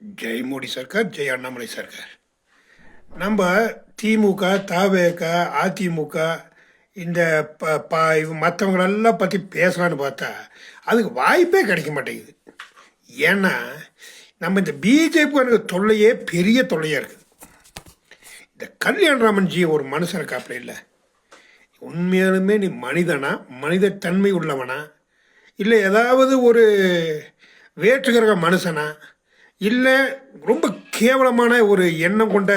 ஜெய் மோடி சர்க்கார், ஜெய் அண்ணாமலை சர்க்கார். நம்ம திமுக, தவேக, அதிமுக இந்த மற்றவங்களெல்லாம் பற்றி பேசலான்னு பார்த்தா அதுக்கு வாய்ப்பே கிடைக்க மாட்டேங்குது. ஏன்னா நம்ம இந்த பிஜேபி தொல்லையே பெரிய தொல்லையாக இருக்குது. இந்த கல்யாணராமன்ஜி ஒரு மனுஷன் இருக்காப்புல இல்லை, உண்மையாலுமே நீ மனிதனா, மனித தன்மை உள்ளவனா, இல்லை ஏதாவது ஒரு வேற்றுகிற மனுஷனா, இல்லை ரொம்ப கேவலமான ஒரு எண்ணம் கொண்ட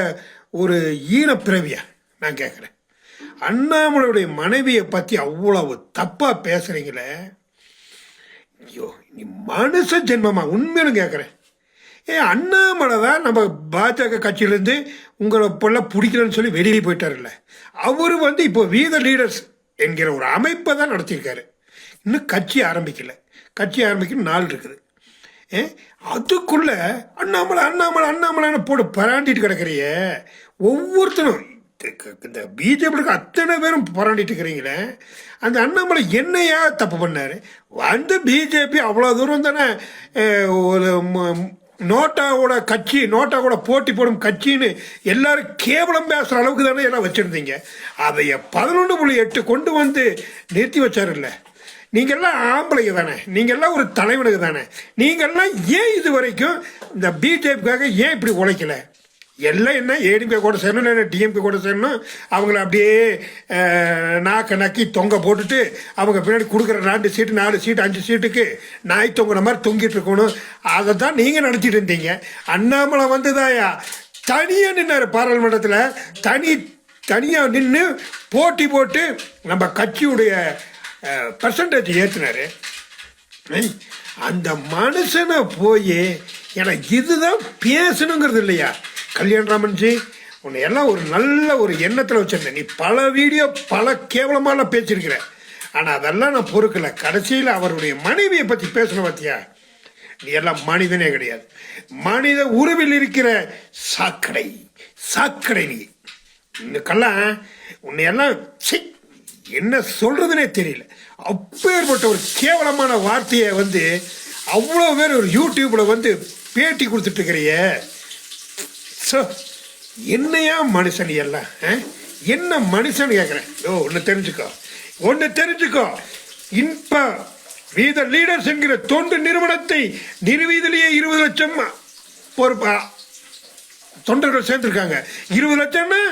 ஒரு ஈனப்பிறவியா நான் கேட்குறேன். அண்ணாமலையுடைய மனைவியை பற்றி அவ்வளவு தப்பாக பேசுகிறீங்களே, ஐயோ நீ மனுஷ ஜென்மமா? உண்மையிலும் கேட்குறேன். அண்ணாமலை தான் நம்ம பாஜக கட்சியிலேருந்து உங்களை இப்பெல்லாம் பிடிக்கலன்னு சொல்லி வெளியே போயிட்டார்ல. அவர் இப்போ வீத லீடர்ஸ் என்கிற ஒரு அமைப்பை தான் நடத்தியிருக்காரு. இன்னும் கட்சி ஆரம்பிக்க நாள் இருக்குது. அதுக்குள்ள அண்ணாமலை அண்ணாமலை அண்ணாமலைன்னு போட்டு பராண்டிட்டு கிடக்குறிய. ஒவ்வொருத்தரும் இந்த பிஜேபிக்கு அத்தனை பேரும் பராண்டிட்டு இருக்கிறீங்களே, அந்த அண்ணாமலை என்னையா தப்பு பண்ணாரு? பிஜேபி அவ்வளோ தூரம் தானே ஒரு நோட்டா கூட போட்டி போடும் கட்சின்னு எல்லாரும் கேவலம் பேசுகிற அளவுக்கு தானே எல்லாம் வச்சுருந்தீங்க. அதைய 11.8 கொண்டு வந்து நிறுத்தி வச்சாருல்ல. நீங்கள்லாம் ஆம்பளைங்க தானே, நீங்கள்லாம் ஒரு தலைவனுக்கு தானே, நீங்கள்லாம் ஏன் இது வரைக்கும் இந்த பிஜேபிக்காக ஏன் இப்படி உழைக்கல? எல்லாம் என்ன ஏடிஎம்கே கூட சேரணும், இல்லை டிஎம்கே கூட சேரணும், அவங்கள அப்படியே நாக்க நக்கி தொங்க போட்டுட்டு அவங்க பின்னாடி கொடுக்குற 2 சீட்டு 4 சீட்டு 5 சீட்டுக்கு நாய் தொங்குற மாதிரி தொங்கிட்டு இருக்கணும். அதை தான் நீங்கள் நடத்திட்டு இருந்தீங்க. அண்ணாமலை வந்துதாயா தனியாக நின்னார் பாராளுமன்றத்தில், தனியாக நின்று போட்டி போட்டு நம்ம கட்சியுடைய பர்சன்டேஜ் ஏற்றினாரு. அந்த மனுஷனை போய் எனக்கு இதுதான் பேசணுங்கிறது இல்லையா? கல்யாணராமன்ஜி, உன்னை எல்லாம் ஒரு நல்ல ஒரு எண்ணத்தில் வச்சிருந்தேன். நீ பல வீடியோ பல கேவலமாலாம் பேசியிருக்கிற, ஆனால் அதெல்லாம் நான் பொறுக்கலை. கடைசியில் அவருடைய மனைவியை பற்றி பேசணும் பார்த்தியா? நீ எல்லாம் மனிதனே கிடையாது, மனித உருவில் இருக்கிற சாக்கடை நீ. இன்னுக்கெல்லாம் உன்னையெல்லாம் என்ன சொல்றதுனே தெரியல. அப்பேற்பட்ட ஒரு கேவலமான வார்த்தையை அவ்வளோ பேர் ஒரு யூடியூப்ல பேட்டி கொடுத்துட்டு இருக்கிறிய. என்னையா மனுஷன் எல்லாம்? என்ன மனுஷன் கேட்குறேன். ஒன்று தெரிஞ்சுக்கோ, இப்ப வீத லீடர்ஸ் என்கிற தொண்டு நிறுவனத்தை நிறுவியதிலேயே 20 லட்சம் ஒரு தொண்டர்கள் சேர்ந்திருக்காங்க. 20 லட்சம்னா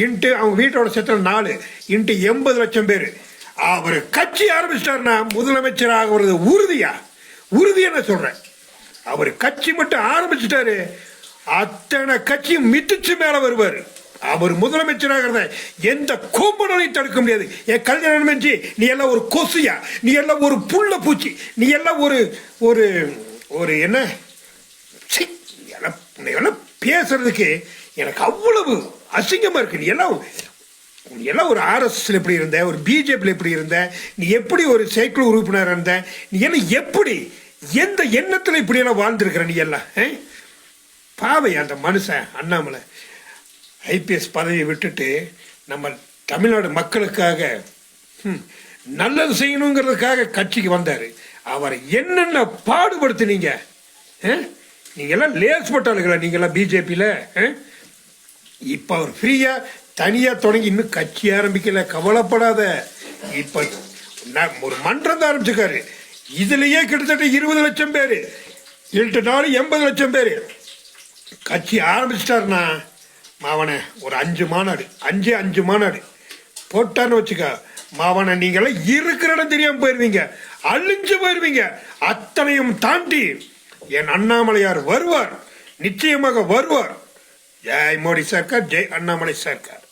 இன்ட்டு அவங்க வீட்டோட சேர்த்து 4 இன்ட்டு 80 லட்சம் பேர். அவர் கட்சி ஆரம்பிச்சிட்டாருன்னா முதலமைச்சர் ஆகிறது உறுதியா சொல்றேன். அவர் கட்சி மட்டும் ஆரம்பிச்சிட்டாரு, அத்தனை கட்சியும் மிதிச்சு மேல வருவார். அவர் முதலமைச்சராகிறத எந்த கோம்பனாலையும் தடுக்க முடியாது. என் கல்யாணம், நீ எல்லாம் ஒரு கொசுயா, நீ எல்லாம் ஒரு புள்ள பூச்சி, நீ எல்லாம் ஒரு ஒரு என்ன பேசுறதுக்கு எனக்கு அவ்வளவு அசிங்கமா இருக்கு. நீ எல்லாம் ஒரு ஆர்எஸ்எஸ்ல எப்படி இருந்த, ஒரு பிஜேபியில் எப்படி இருந்த, நீ எப்படி ஒரு சைக்கிள் உறுப்பினர் இருந்த, நீ எல்லாம் எப்படி எந்த எண்ணத்துல இப்படி எல்லாம் வாழ்ந்திருக்கிற? நீ எல்லாம் பாவை. அந்த மனுஷன் அண்ணாமலை ஐபிஎஸ் பதவியை விட்டுட்டு நம்ம தமிழ்நாடு மக்களுக்காக நல்லது செய்யணுங்கிறதுக்காக கட்சிக்கு வந்தாரு. அவரை என்னென்ன பாடுபடுத்தினீங்க? நீங்க எல்லாம் லேஸ்பட்டாளுங்களா? நீங்க எல்லாம் பிஜேபியில இப்ப அவர் ஃப்ரீயா தனியா தொடங்கி இன்னும் கட்சி ஆரம்பிக்கல, கவலைப்படாத. இப்ப ஒரு மன்றம் தான் ஆரம்பிச்சிருக்காரு. இதுலயே கிட்டத்தட்ட 20 லட்சம் பேரு, 80 லட்சம் பேரு கட்சி ஆரம்பிச்சிட்டாருன்னா மாவன ஒரு 5 மாநாடு போட்டான்னு வச்சுக்க மாவன, நீங்களாம் இருக்கிற இடம் தெரியாம போயிருவீங்க, அழிஞ்சு போயிருவீங்க. அத்தனையும் தாண்டி என் அண்ணாமலையார் வருவார், நிச்சயமாக வருவார். ஜெய் மோடி சர்க்கார், ஜெய் அண்ணாமலை சர்க்கார்.